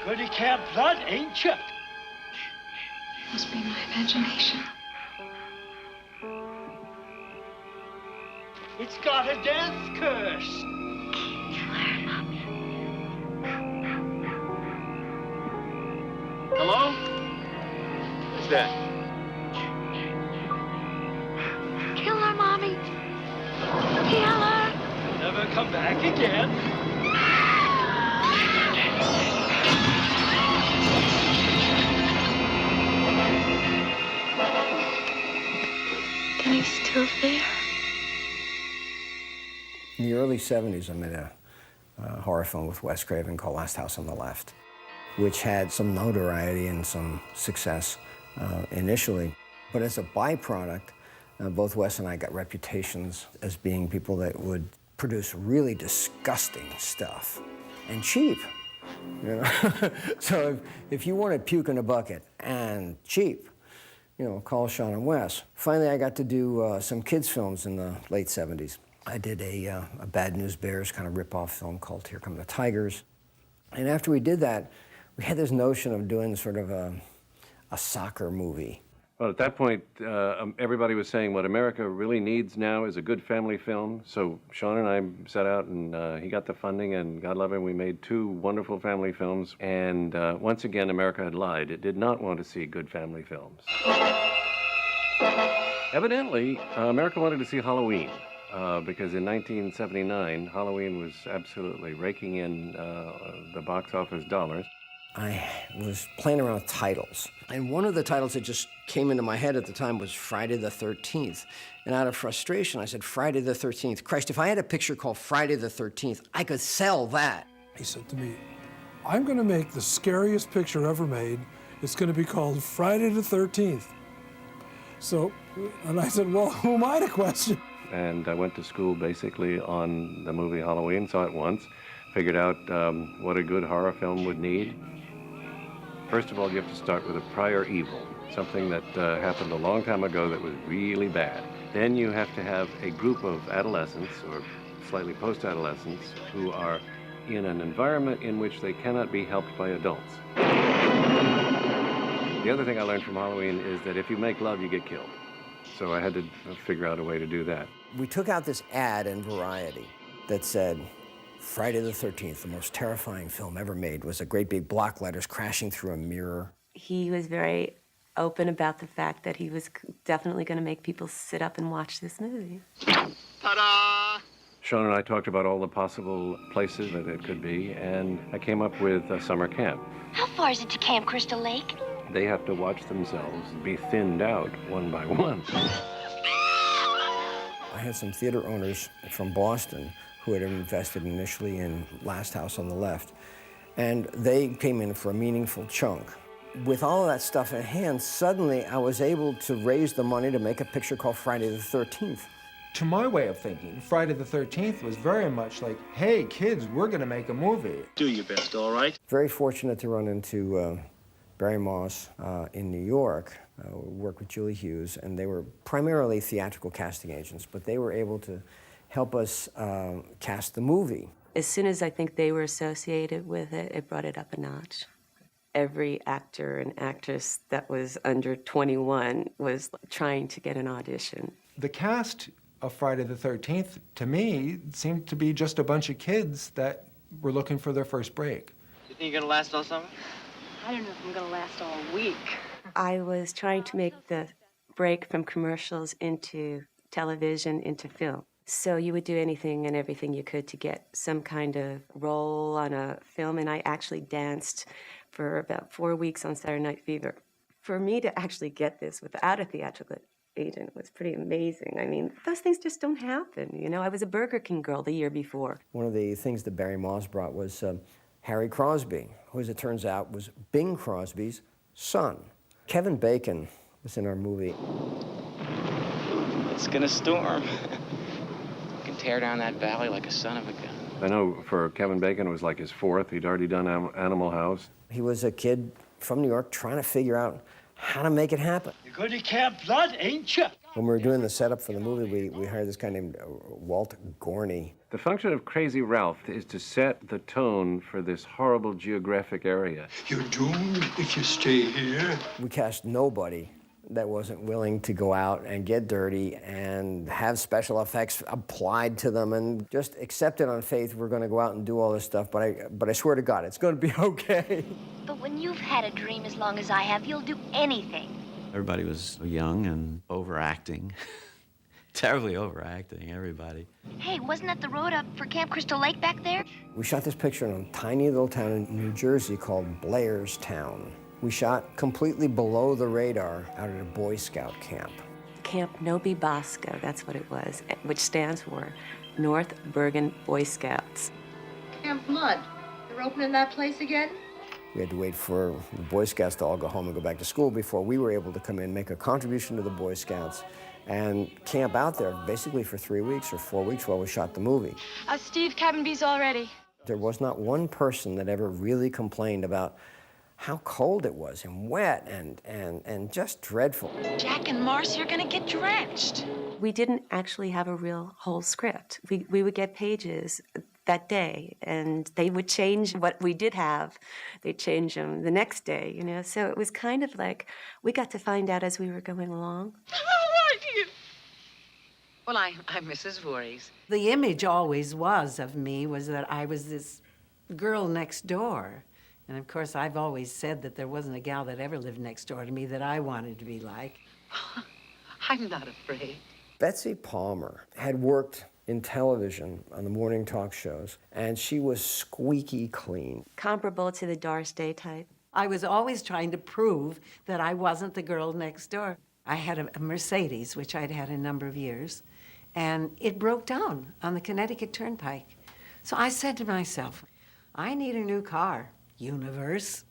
Good to camp blood, ain't you? Must be my imagination. It's got a death curse. Hello? Who's that? Kill her, Mommy. Kill her. Never come back again. And he's still there. In the early 70s, I made a horror film with Wes Craven called Last House on the Left, which had some notoriety and some success initially. But as a byproduct, both Wes and I got reputations as being people that would produce really disgusting stuff and cheap. You know? So if you wanted puke in a bucket and cheap, you know, call Sean and Wes. Finally, I got to do some kids' films in the late 70s. I did a Bad News Bears kind of rip-off film called Here Come the Tigers. And after we did that, we had this notion of doing sort of a soccer movie. Well, at that point, everybody was saying what America really needs now is a good family film. So Sean and I set out, and he got the funding, and God love him, we made 2 wonderful family films. And once again, America had lied. It did not want to see good family films. Evidently, America wanted to see Halloween. Because in 1979, Halloween was absolutely raking in the box office dollars. I was playing around with titles, and one of the titles that just came into my head at the time was Friday the 13th. And out of frustration, I said, Friday the 13th. Christ, if I had a picture called Friday the 13th, I could sell that. He said to me, I'm going to make the scariest picture ever made. It's going to be called Friday the 13th. So, and I said, well, who am I to question? And I went to school basically on the movie Halloween, saw it once, figured out what a good horror film would need. First of all, you have to start with a prior evil, something that happened a long time ago that was really bad. Then you have to have a group of adolescents, or slightly post-adolescents, who are in an environment in which they cannot be helped by adults. The other thing I learned from Halloween is that if you make love, you get killed. So I had to figure out a way to do that. We took out this ad in Variety that said, Friday the 13th, the most terrifying film ever made, was a great big block letters crashing through a mirror. He was very open about the fact that he was definitely going to make people sit up and watch this movie. Ta-da! Sean and I talked about all the possible places that it could be, and I came up with a summer camp. How far is it to Camp Crystal Lake? They have to watch themselves be thinned out one by one. I had some theater owners from Boston who had invested initially in Last House on the Left, and they came in for a meaningful chunk. With all of that stuff in hand, suddenly I was able to raise the money to make a picture called Friday the 13th. To my way of thinking, Friday the 13th was very much like, hey, kids, we're going to make a movie. Do your best, all right? Very fortunate to run into Barry Moss in New York, worked with Julie Hughes, and they were primarily theatrical casting agents, but they were able to help us cast the movie. As soon as I think they were associated with it, it brought it up a notch. Every actor and actress that was under 21 was trying to get an audition. The cast of Friday the 13th, to me, seemed to be just a bunch of kids that were looking for their first break. You think you're gonna last all summer? I don't know if I'm gonna last all week. I was trying to make the break from commercials into television, into film. So you would do anything and everything you could to get some kind of role on a film, and I actually danced for about 4 weeks on Saturday Night Fever. For me to actually get this without a theatrical agent was pretty amazing. I mean, those things just don't happen, you know? I was a Burger King girl the year before. One of the things that Barry Moss brought was Harry Crosby, who, as it turns out, was Bing Crosby's son. Kevin Bacon was in our movie. It's gonna storm. You can tear down that valley like a son of a gun. I know for Kevin Bacon, it was like his 4th. He'd already done Animal House. He was a kid from New York trying to figure out how to make it happen. You're going to Camp Blood, ain't you? When we were doing the setup for the movie, we hired this guy named Walt Gorney. The function of Crazy Ralph is to set the tone for this horrible geographic area. You're doomed if you stay here. We cast nobody that wasn't willing to go out and get dirty and have special effects applied to them and just accept it on faith we're going to go out and do all this stuff, but I swear to God, it's going to be okay. But when you've had a dream as long as I have, you'll do anything. Everybody was young and overacting. Terribly overacting, everybody. Hey, wasn't that the road up for Camp Crystal Lake back there? We shot this picture in a tiny little town in New Jersey called Blairstown. We shot completely below the radar out at a Boy Scout camp. Camp Nobi Bosco, that's what it was, which stands for North Bergen Boy Scouts. Camp Mud. They're opening that place again? We had to wait for the Boy Scouts to all go home and go back to school before we were able to come in, make a contribution to the Boy Scouts, and camp out there basically for 3 weeks or 4 weeks while we shot the movie. Steve, cabin B's all ready. There was not one person that ever really complained about how cold it was and wet and just dreadful. Jack and Marcy are gonna get drenched. We didn't actually have a real whole script. We would get pages that day, and they would change what we did have. They'd change them the next day, you know? So it was kind of like we got to find out as we were going along. How are you? Well, I'm Mrs. Voorhees. The image always was of me was that I was this girl next door. And of course, I've always said that there wasn't a gal that ever lived next door to me that I wanted to be like. I'm not afraid. Betsy Palmer had worked in television on the morning talk shows, and she was squeaky clean. Comparable to the Doris Day type. I was always trying to prove that I wasn't the girl next door. I had a Mercedes, which I'd had a number of years, and it broke down on the Connecticut Turnpike. So I said to myself, I need a new car, universe.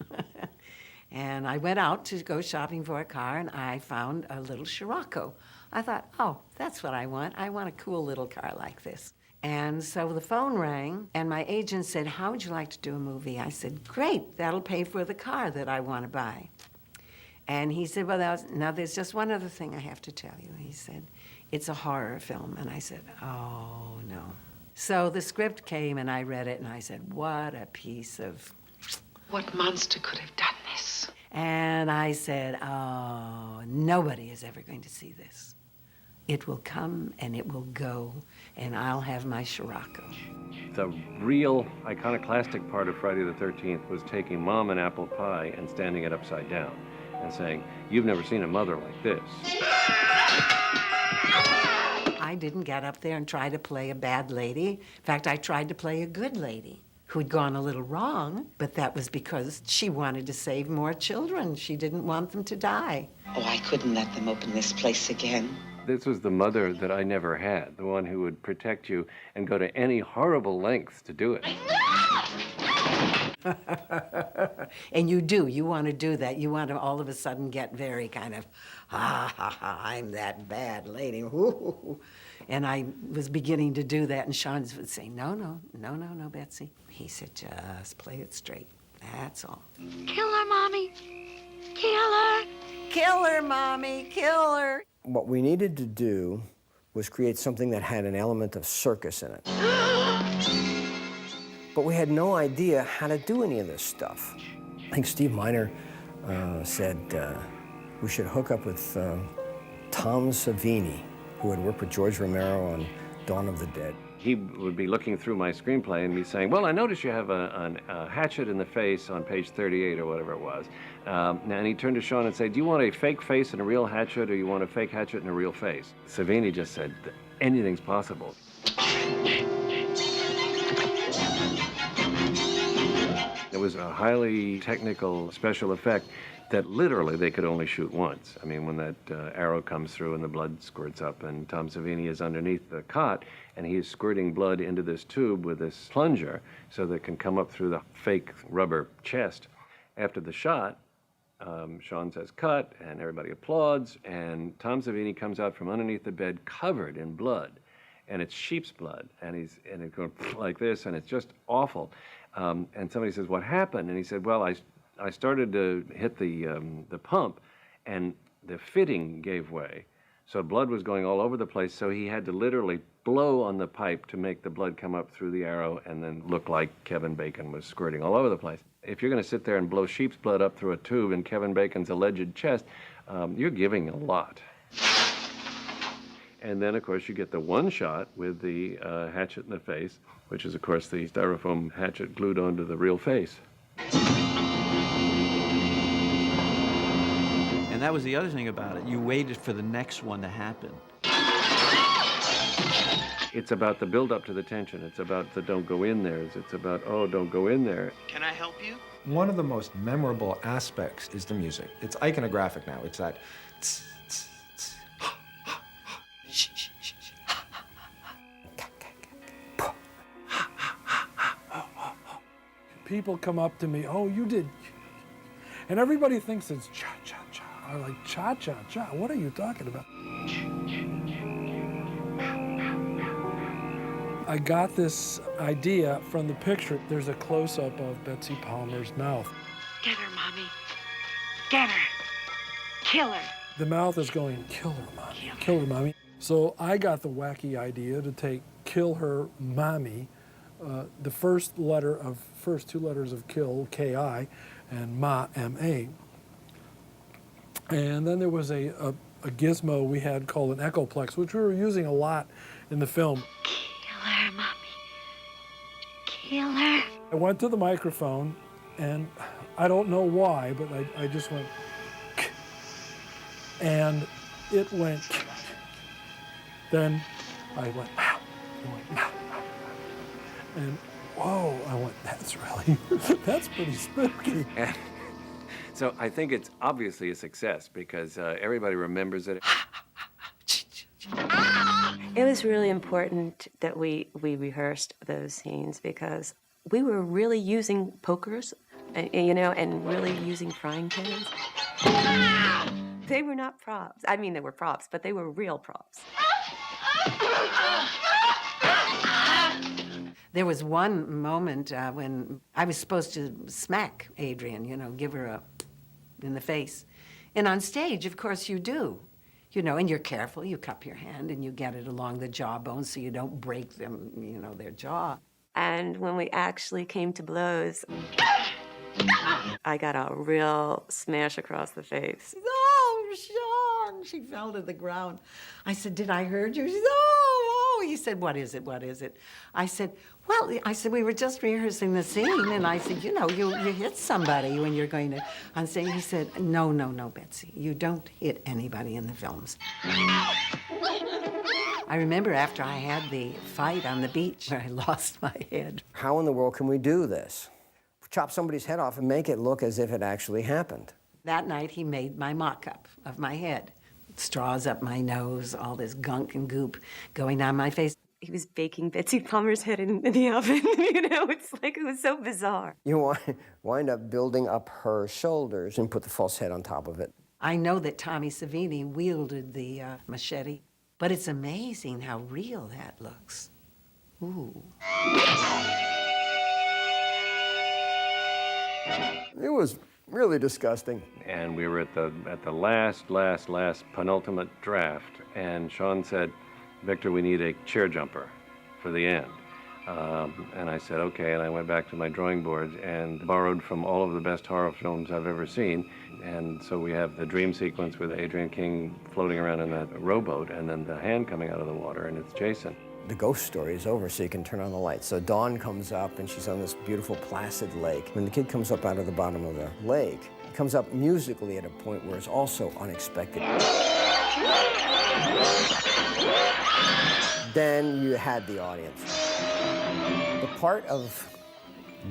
And I went out to go shopping for a car, and I found a little Scirocco. I thought, oh, that's what I want. I want a cool little car like this. And so the phone rang, and my agent said, how would you like to do a movie? I said, great, that'll pay for the car that I want to buy. And he said, well, now there's just one other thing I have to tell you. He said, it's a horror film. And I said, oh, no. So the script came, and I read it, and I said, what a piece of... What monster could have done this? And I said, oh, nobody is ever going to see this. It will come and it will go, and I'll have my Scirocco. The real iconoclastic part of Friday the 13th was taking Mom and apple pie and standing it upside down and saying, you've never seen a mother like this. I didn't get up there and try to play a bad lady. In fact, I tried to play a good lady who'd gone a little wrong, but that was because she wanted to save more children. She didn't want them to die. Oh, I couldn't let them open this place again. This was the mother that I never had, the one who would protect you and go to any horrible lengths to do it. And you do. You want to do that. You want to all of a sudden get very kind of, I'm that bad lady. Ooh. And I was beginning to do that, and Sean would say, no, Betsy. He said, just play it straight. That's all. Kill her, Mommy. Kill her. Kill her, Mommy. Kill her. What we needed to do was create something that had an element of circus in it. But we had no idea how to do any of this stuff. I think Steve Miner said we should hook up with Tom Savini, who had worked with George Romero on Dawn of the Dead. He would be looking through my screenplay and be saying, well, I noticed you have a hatchet in the face on page 38 or whatever it was. And he turned to Sean and said, do you want a fake face and a real hatchet, or you want a fake hatchet and a real face? Savini just said, anything's possible. It was a highly technical special effect that literally they could only shoot once. I mean, when that arrow comes through and the blood squirts up, and Tom Savini is underneath the cot, and he is squirting blood into this tube with this plunger so that it can come up through the fake rubber chest. After the shot, Sean says, cut, and everybody applauds, and Tom Savini comes out from underneath the bed covered in blood, and it's sheep's blood, and it's going like this, and it's just awful. And somebody says, what happened? And he said, well, I started to hit the pump, and the fitting gave way, So blood was going all over the place, so he had to literally blow on the pipe to make the blood come up through the arrow and then look like Kevin Bacon was squirting all over the place. If you're going to sit there and blow sheep's blood up through a tube in Kevin Bacon's alleged chest, you're giving a lot. And then, of course, you get the one shot with the hatchet in the face, which is, of course, the styrofoam hatchet glued onto the real face. And that was the other thing about it. You waited for the next one to happen. It's about the build-up to the tension. It's about the don't go in there. It's about, oh, don't go in there. Can I help you? One of the most memorable aspects is the music. It's iconographic now. It's that tss, tss, tss, ha, ha, ha, shh, shh, shh, shh, ha, ha, ha, ha, ha. People come up to me, oh, you did. And everybody thinks it's cha-cha-cha. I'm like, cha-cha-cha? What are you talking about? I got this idea from the picture. There's a close-up of Betsy Palmer's mouth. Get her, Mommy. Get her. Kill her. The mouth is going, kill her, Mommy. Kill her, Mommy. So I got the wacky idea to take kill her, Mommy, the first two letters of kill, K-I, and ma, M-A. And then there was a gizmo we had called an echoplex, which we were using a lot in the film. Kill her, Mommy. Kill her. I went to the microphone, and I don't know why, but I just went, and it went, then I went, and whoa, I went, that's pretty spooky. So I think it's obviously a success because everybody remembers it. It was really important that we rehearsed those scenes because we were really using pokers, and really using frying pans. They were not props. I mean, they were props, but they were real props. There was one moment when I was supposed to smack Adrienne, give her a in the face. And on stage, of course, you do. And you're careful. You cup your hand and you get it along the jawbone so you don't break them, their jaw. And when we actually came to blows, I got a real smash across the face. Oh, Sean! She fell to the ground. I said, did I hurt you? She said, oh. He said, what is it? What is it? I said, we were just rehearsing the scene. And I said, you hit somebody when you're going to on stage. He said, no, Betsy. You don't hit anybody in the films. I remember after I had the fight on the beach where I lost my head. How in the world can we do this? Chop somebody's head off and make it look as if it actually happened. That night, he made my mock-up of my head. Straws up my nose, all this gunk and goop going on my face. He was baking Betsy Palmer's head in the oven. It's like it was so bizarre. You wind up building up her shoulders and put the false head on top of it. I know that Tommy Savini wielded the machete, but it's amazing how real that looks. Ooh. It was really disgusting. And we were at the last penultimate draft, and Sean said, Victor, we need a chair jumper for the end. And I said, okay, and I went back to my drawing board and borrowed from all of the best horror films I've ever seen. And so we have the dream sequence with Adrienne King floating around in that rowboat, and then the hand coming out of the water, and it's Jason. The ghost story is over, so you can turn on the lights. So Dawn comes up, and she's on this beautiful placid lake. When the kid comes up out of the bottom of the lake, he comes up musically at a point where it's also unexpected. Then you had the audience. The part of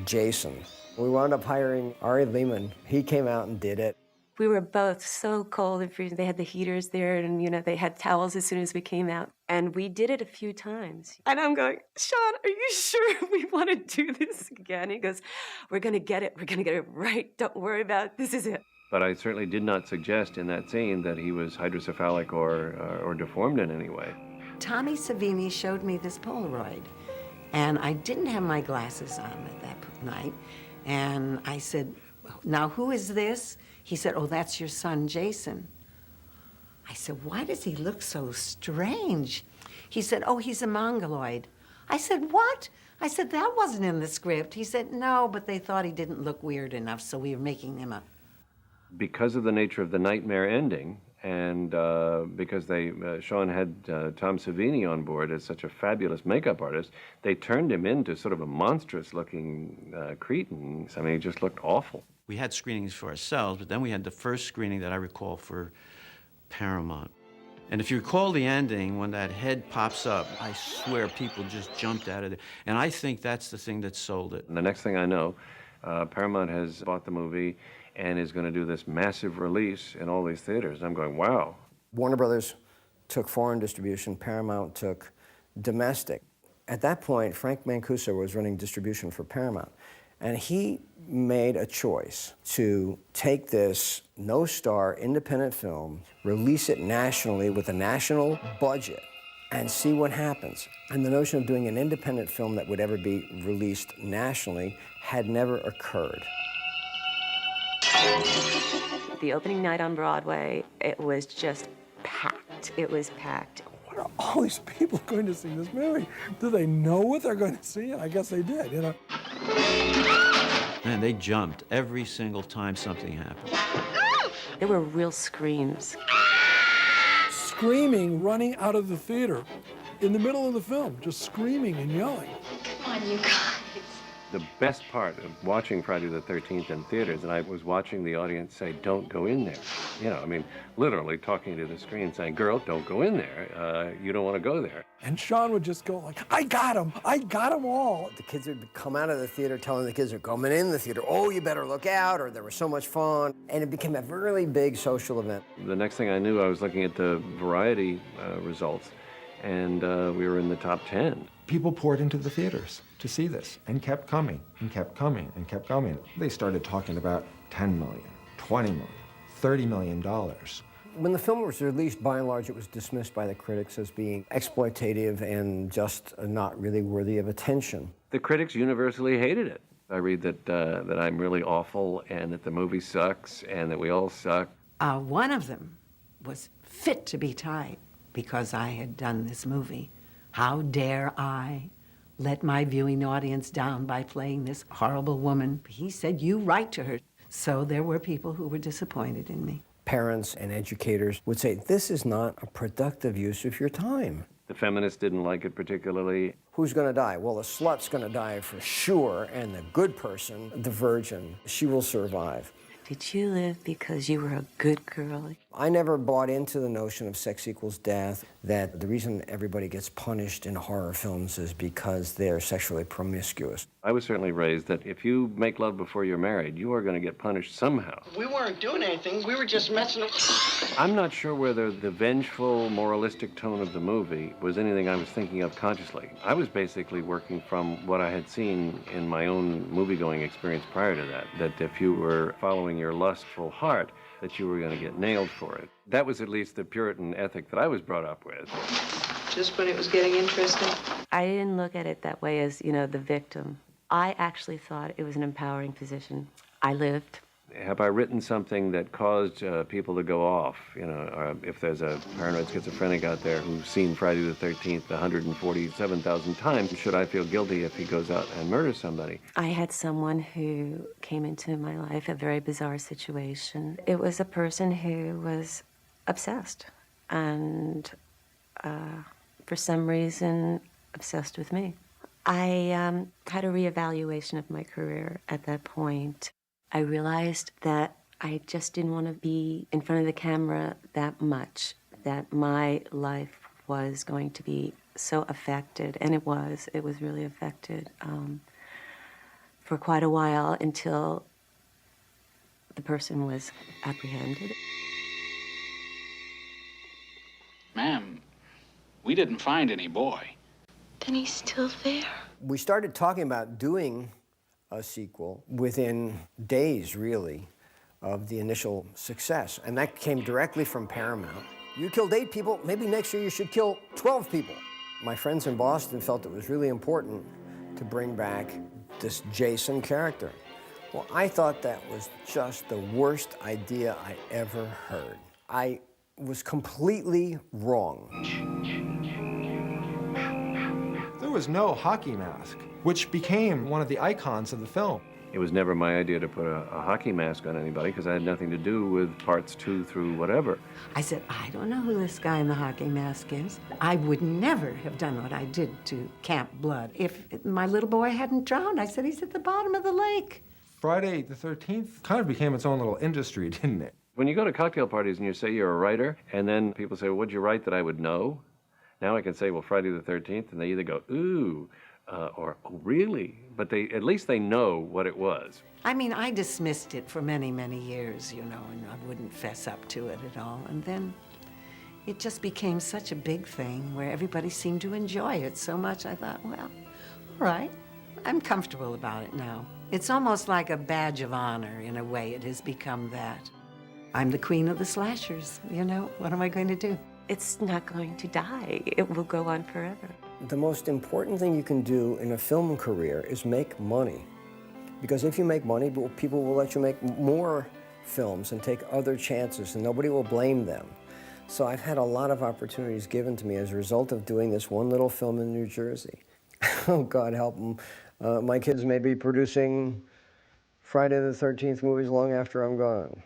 Jason, we wound up hiring Ari Lehman. He came out and did it. We were both so cold and freezing. They had the heaters there, and they had towels as soon as we came out. And we did it a few times. And I'm going, Sean, are you sure we want to do this again? He goes, we're going to get it. We're going to get it right. Don't worry about it. This is it. But I certainly did not suggest in that scene that he was hydrocephalic or deformed in any way. Tommy Savini showed me this Polaroid, and I didn't have my glasses on at that night. And I said, now who is this? He said, oh, that's your son, Jason. I said, why does he look so strange? He said, oh, he's a mongoloid. I said, what? I said, that wasn't in the script. He said, no, but they thought he didn't look weird enough, so we were making him up. Because of the nature of the nightmare ending, and because Sean had Tom Savini on board as such a fabulous makeup artist, they turned him into sort of a monstrous-looking cretin. I mean, he just looked awful. We had screenings for ourselves, but then we had the first screening that I recall for Paramount. And if you recall the ending, when that head pops up, I swear people just jumped out of it. And I think that's the thing that sold it. And the next thing I know, Paramount has bought the movie and is going to do this massive release in all these theaters. And I'm going, wow. Warner Brothers took foreign distribution, Paramount took domestic. At that point, Frank Mancuso was running distribution for Paramount. And he made a choice to take this no-star independent film, release it nationally with a national budget, and see what happens. And the notion of doing an independent film that would ever be released nationally had never occurred. The opening night on Broadway, it was just packed. It was packed. What are all these people going to see this movie? Do they know what they're going to see? I guess they did, you know. Man, they jumped every single time something happened. There were real screams. Screaming, running out of the theater in the middle of the film, just screaming and yelling. Come on, you guys. The best part of watching Friday the 13th in theaters, and I was watching the audience say, don't go in there. You know, I mean, literally talking to the screen saying, girl, don't go in there. You don't want to go there. And Sean would just go like, I got them all. The kids would come out of the theater telling the kids who are coming in the theater, oh, you better look out, or there was so much fun. And it became a really big social event. The next thing I knew, I was looking at the Variety results, and we were in the top 10. People poured into the theaters to see this and kept coming and kept coming and kept coming. They started talking about 10 million, 20 million, $30 million. When the film was released, by and large, it was dismissed by the critics as being exploitative and just not really worthy of attention. The critics universally hated it. I read that I'm really awful and that the movie sucks and that we all suck. One of them was fit to be tied because I had done this movie. How dare I let my viewing audience down by playing this horrible woman? He said, you write to her. So there were people who were disappointed in me. Parents and educators would say, this is not a productive use of your time. The feminists didn't like it particularly. Who's going to die? Well, the slut's going to die for sure, and the good person, the virgin, she will survive. Did you live because you were a good girl? I never bought into the notion of sex equals death, that the reason everybody gets punished in horror films is because they're sexually promiscuous. I was certainly raised that if you make love before you're married, you are going to get punished somehow. We weren't doing anything. We were just messing up. I'm not sure whether the vengeful, moralistic tone of the movie was anything I was thinking of consciously. I was basically working from what I had seen in my own movie-going experience prior to that, that if you were following your lustful heart, that you were going to get nailed for it. That was at least the Puritan ethic that I was brought up with. Just when it was getting interesting? I didn't look at it that way as, you know, the victim. I actually thought it was an empowering position. I lived. Have I written something that caused people to go off? You know, or if there's a paranoid schizophrenic out there who's seen Friday the 13th 147,000 times, should I feel guilty if he goes out and murders somebody? I had someone who came into my life, a very bizarre situation. It was a person who was obsessed and, for some reason, obsessed with me. I had a reevaluation of my career at that point. I realized that I just didn't want to be in front of the camera that much, that my life was going to be so affected, and it was really affected for quite a while until the person was apprehended. Ma'am, we didn't find any boy. Then he's still there. We started talking about doing a sequel within days, really, of the initial success. And that came directly from Paramount. You killed 8 people, maybe next year you should kill 12 people. My friends in Boston felt it was really important to bring back this Jason character. Well, I thought that was just the worst idea I ever heard. I was completely wrong. There was no hockey mask, which became one of the icons of the film. It was never my idea to put a hockey mask on anybody because I had nothing to do with parts 2 through whatever. I said, I don't know who this guy in the hockey mask is. I would never have done what I did to Camp Blood if my little boy hadn't drowned. I said, he's at the bottom of the lake. Friday the 13th kind of became its own little industry, didn't it? When you go to cocktail parties and you say you're a writer, and then people say, well, what'd you write that I would know? Now I can say, well, Friday the 13th, and they either go, ooh, or, oh, really? But at least they know what it was. I mean, I dismissed it for many, many years, you know, and I wouldn't fess up to it at all. And then it just became such a big thing where everybody seemed to enjoy it so much. I thought, well, all right, I'm comfortable about it now. It's almost like a badge of honor in a way. It has become that. I'm the queen of the slashers, you know? What am I going to do? It's not going to die. It will go on forever. The most important thing you can do in a film career is make money. Because if you make money, people will let you make more films and take other chances, and nobody will blame them. So I've had a lot of opportunities given to me as a result of doing this one little film in New Jersey. Oh, God help them. My kids may be producing Friday the 13th movies long after I'm gone.